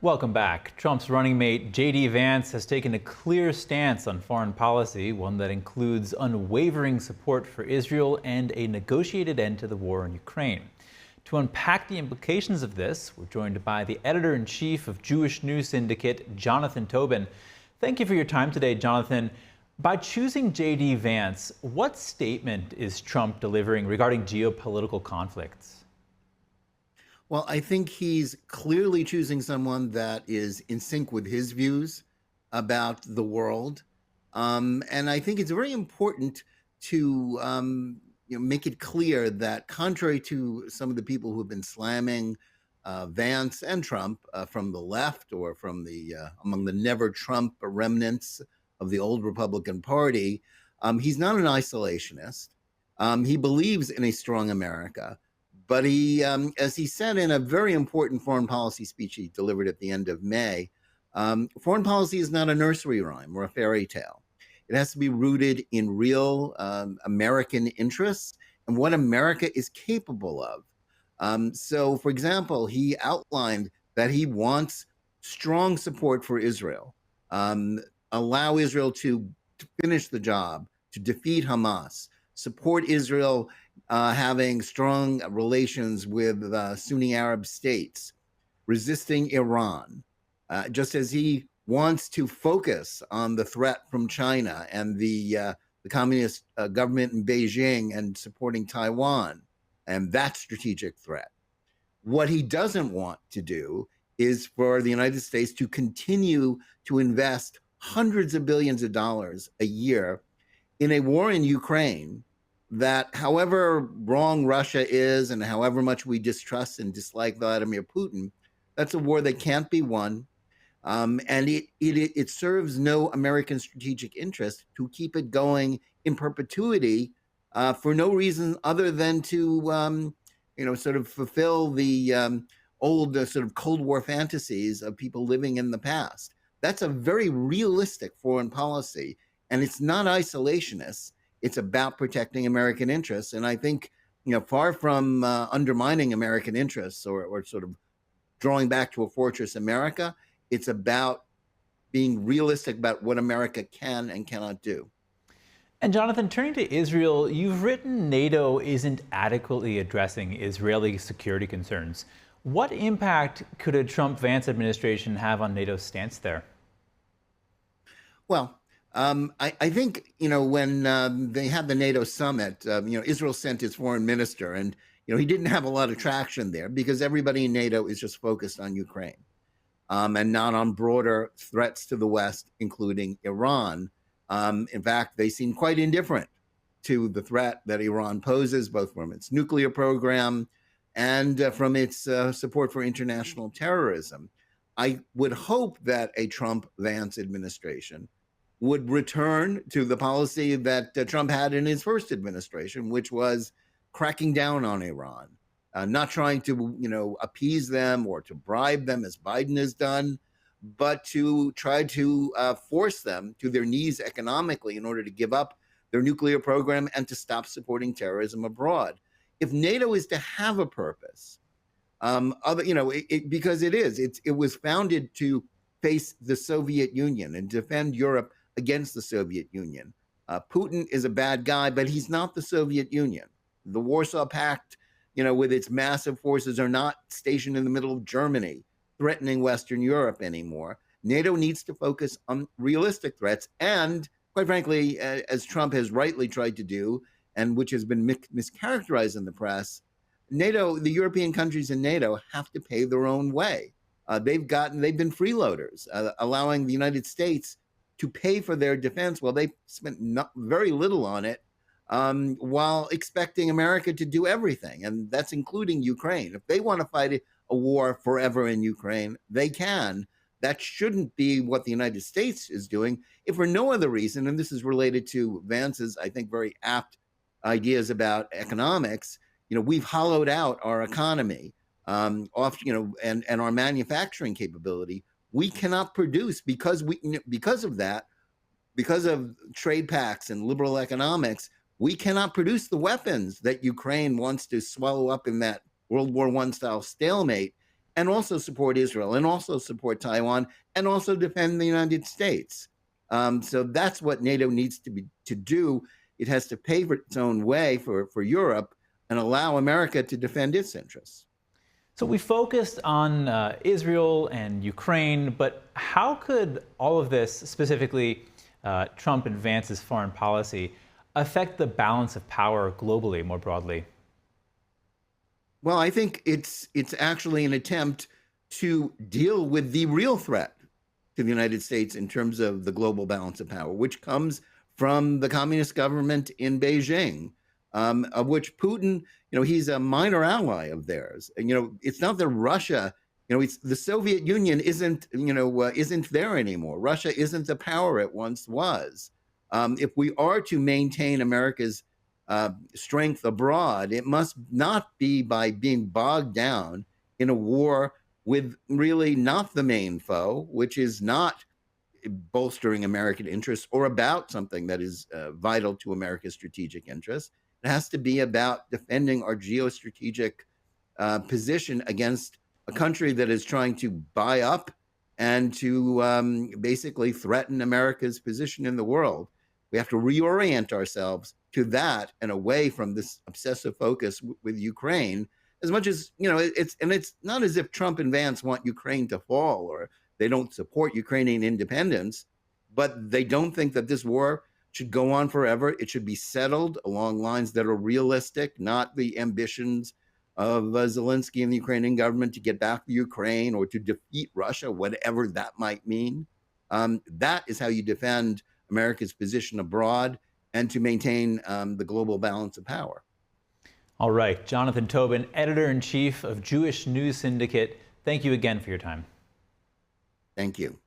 Welcome back. Trump's running mate, J.D. Vance, has taken a clear stance on foreign policy, one that includes unwavering support for Israel and a negotiated end to the war in Ukraine. To unpack the implications of this, we're joined by the editor-in-chief of Jewish News Syndicate, Jonathan Tobin. Thank you for your time today, Jonathan. By choosing J.D. Vance, what statement is Trump delivering regarding geopolitical conflicts? Well, I think he's clearly choosing someone that is in sync with his views about the world. And I think it's very important to make it clear that contrary to some of the people who have been slamming Vance and Trump from the left or from the among the never Trump remnants of the old Republican Party, he's not an isolationist. He believes in a strong America. But he, as he said in a very important foreign policy speech he delivered at the end of May, foreign policy is not a nursery rhyme or a fairy tale. It has to be rooted in real American interests and what America is capable of. So, for example, he outlined that he wants strong support for Israel, allow Israel to finish the job, to defeat Hamas, support Israel having strong relations with Sunni Arab states, resisting Iran, just as he wants to focus on the threat from China and the communist government in Beijing and supporting Taiwan and that strategic threat. What he doesn't want to do is for the United States to continue to invest hundreds of billions of dollars a year in a war in Ukraine that, however wrong Russia is and however much we distrust and dislike Vladimir Putin, that's a war that can't be won. And it serves no American strategic interest to keep it going in perpetuity for no reason other than to, sort of fulfill the old sort of Cold War fantasies of people living in the past. That's a very realistic foreign policy, and it's not isolationist. It's about protecting American interests. And I think, far from undermining American interests or sort of drawing back to a fortress America, it's about being realistic about what America can and cannot do. And Jonathan, turning to Israel, you've written NATO isn't adequately addressing Israeli security concerns. What impact could a Trump-Vance administration have on NATO's stance there? Well, I think, when they had the NATO summit, Israel sent its foreign minister and, he didn't have a lot of traction there because everybody in NATO is just focused on Ukraine and not on broader threats to the West, including Iran. In fact, they seem quite indifferent to the threat that Iran poses, both from its nuclear program and from its support for international terrorism. I would hope that a Trump-Vance administration would return to the policy that Trump had in his first administration, which was cracking down on Iran, not trying to, appease them or to bribe them as Biden has done, but to try to force them to their knees economically in order to give up their nuclear program and to stop supporting terrorism abroad. If NATO is to have a purpose, because it was founded to face the Soviet Union and defend Europe against the Soviet Union. Putin is a bad guy, but he's not the Soviet Union. The Warsaw Pact, with its massive forces, are not stationed in the middle of Germany, threatening Western Europe anymore. NATO needs to focus on realistic threats and, quite frankly, as Trump has rightly tried to do, and which has been mischaracterized in the press, the European countries in NATO have to pay their own way. They've been freeloaders, allowing the United States to pay for their defense while they spent very little on it, while expecting America to do everything. And that's including Ukraine. If they want to fight a war forever in Ukraine, they can. That shouldn't be what the United States is doing, if for no other reason, and this is related to Vance's, I think, very apt ideas about economics. We've hollowed out our economy, and our manufacturing capability. We cannot produce because of that, because of trade pacts and liberal economics. We cannot produce the weapons that Ukraine wants to swallow up in that World War I style stalemate. and also support Israel and also support Taiwan and also defend the United States. So that's what NATO needs to do. It has to pave its own way for Europe and allow America to defend its interests. So we focused on Israel and Ukraine, but how could all of this, specifically Trump and Vance's foreign policy, affect the balance of power globally more broadly? Well, I think it's actually an attempt to deal with the real threat to the United States in terms of the global balance of power, which comes from the communist government in Beijing, of which Putin, he's a minor ally of theirs. And, it's not that Russia, it's the Soviet Union isn't there anymore. Russia isn't the power it once was. If we are to maintain America's strength abroad, it must not be by being bogged down in a war with really not the main foe, which is not bolstering American interests or about something that is vital to America's strategic interests. It has to be about defending our geostrategic position against a country that is trying to buy up and to basically threaten America's position in the world. We have to reorient ourselves to that and away from this obsessive focus with Ukraine. As much as it's not as if Trump and Vance want Ukraine to fall or they don't support Ukrainian independence, but they don't think that this war should go on forever. It should be settled along lines that are realistic, not the ambitions of Zelensky and the Ukrainian government to get back to Ukraine or to defeat Russia, whatever that might mean. That is how you defend America's position abroad and to maintain the global balance of power. All right, Jonathan Tobin, editor-in-chief of Jewish News Syndicate, thank you again for your time. Thank you.